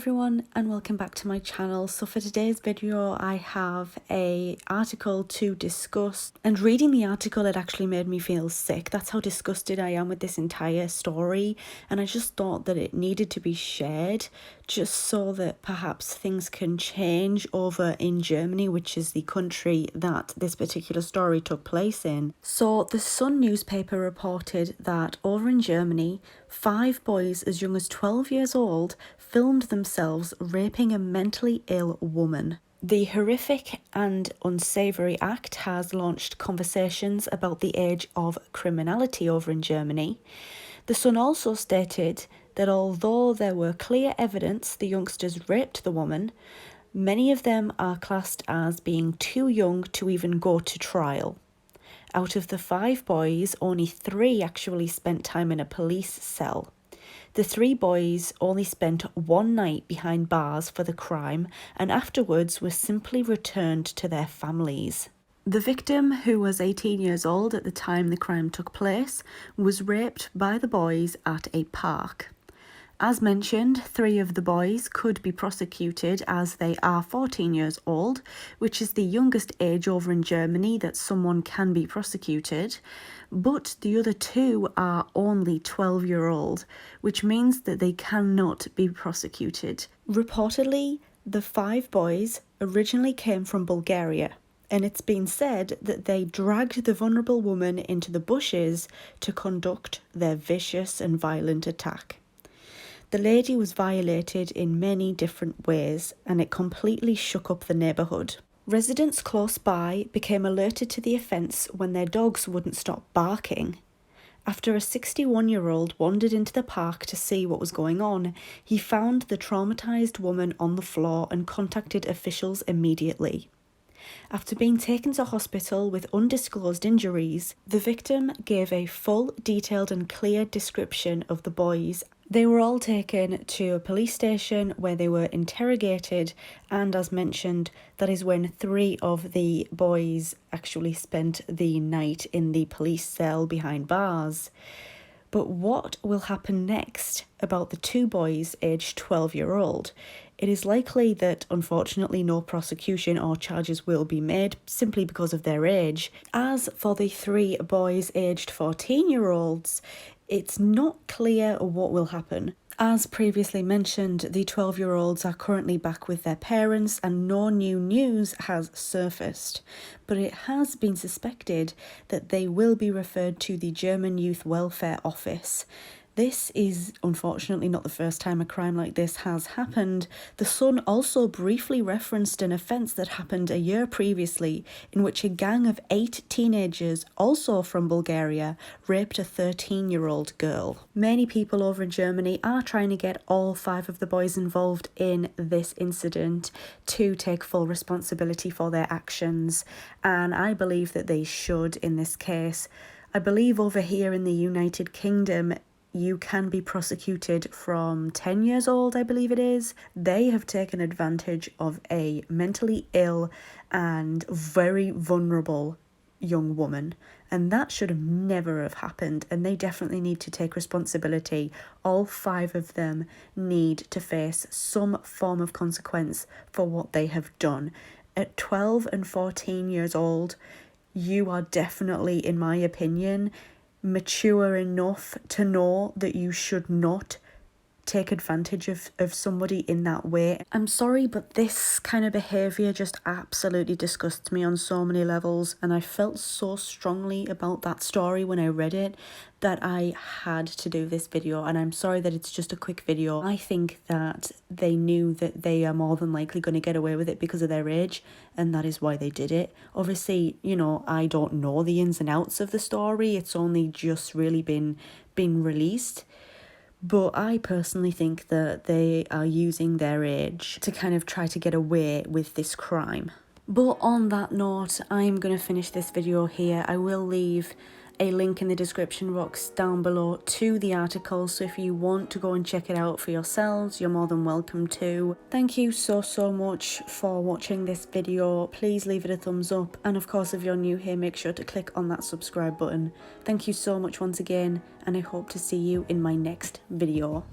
Everyone, and welcome back to my channel. So for today's video I have a article to discuss, and reading the article it actually made me feel sick. That's how disgusted I am with this entire story, and I just thought that it needed to be shared just so that perhaps things can change over in Germany, which is the country that this particular story took place in. So the Sun newspaper reported that over in Germany, 5 boys as young as 12 years old filmed themselves raping a mentally ill woman. The horrific and unsavoury act has launched conversations about the age of criminality over in Germany. The Sun also stated that although there were clear evidence the youngsters raped the woman, many of them are classed as being too young to even go to trial. Out of the 5 boys, only 3 actually spent time in a police cell. The 3 boys only spent one night behind bars for the crime and afterwards were simply returned to their families. The victim, who was 18 years old at the time the crime took place, was raped by the boys at a park. As mentioned, 3 of the boys could be prosecuted as they are 14 years old, which is the youngest age over in Germany that someone can be prosecuted, but the other 2 are only 12-year-old, which means that they cannot be prosecuted. Reportedly, the 5 boys originally came from Bulgaria, and it's been said that they dragged the vulnerable woman into the bushes to conduct their vicious and violent attack. The lady was violated in many different ways, and it completely shook up the neighbourhood. Residents close by became alerted to the offence when their dogs wouldn't stop barking. After a 61-year-old wandered into the park to see what was going on, he found the traumatised woman on the floor and contacted officials immediately. After being taken to hospital with undisclosed injuries, the victim gave a full, detailed and clear description of the boys. They were all taken to a police station where they were interrogated, and as mentioned, that is when 3 of the boys actually spent the night in the police cell behind bars. But what will happen next about the 2 boys aged 12-year-old? It is likely that, unfortunately, no prosecution or charges will be made simply because of their age. As for the 3 boys aged 14-year-olds, it's not clear what will happen. As previously mentioned, the 12-year-olds are currently back with their parents and no new news has surfaced, but it has been suspected that they will be referred to the German Youth Welfare Office. This is unfortunately not the first time a crime like this has happened. The Sun also briefly referenced an offence that happened a year previously in which a gang of 8 teenagers, also from Bulgaria, raped a 13-year-old girl. Many people over in Germany are trying to get all 5 of the boys involved in this incident to take full responsibility for their actions, and I believe that they should in this case. I believe over here in the United Kingdom, you can be prosecuted from 10 years old, I believe it is. They have taken advantage of a mentally ill and very vulnerable young woman, and that should have never have happened, and they definitely need to take responsibility. All 5 of them need to face some form of consequence for what they have done. At 12 and 14 years old, you are definitely, in my opinion, mature enough to know that you should not take advantage of somebody in that way. I'm sorry, but this kind of behaviour just absolutely disgusts me on so many levels, and I felt so strongly about that story when I read it that I had to do this video, and I'm sorry that it's just a quick video. I think that they knew that they are more than likely going to get away with it because of their age, and that is why they did it. Obviously, you know, I don't know the ins and outs of the story. It's only just really been released. But I personally think that they are using their age to kind of try to get away with this crime. But on that note, I'm going to finish this video here. I will leave a link in the description box down below to the article, so if you want to go and check it out for yourselves, you're more than welcome to. Thank you so much for watching this video. Please leave it a thumbs up, and of course if you're new here, make sure to click on that subscribe button. Thank you so much once again, and I hope to see you in my next video.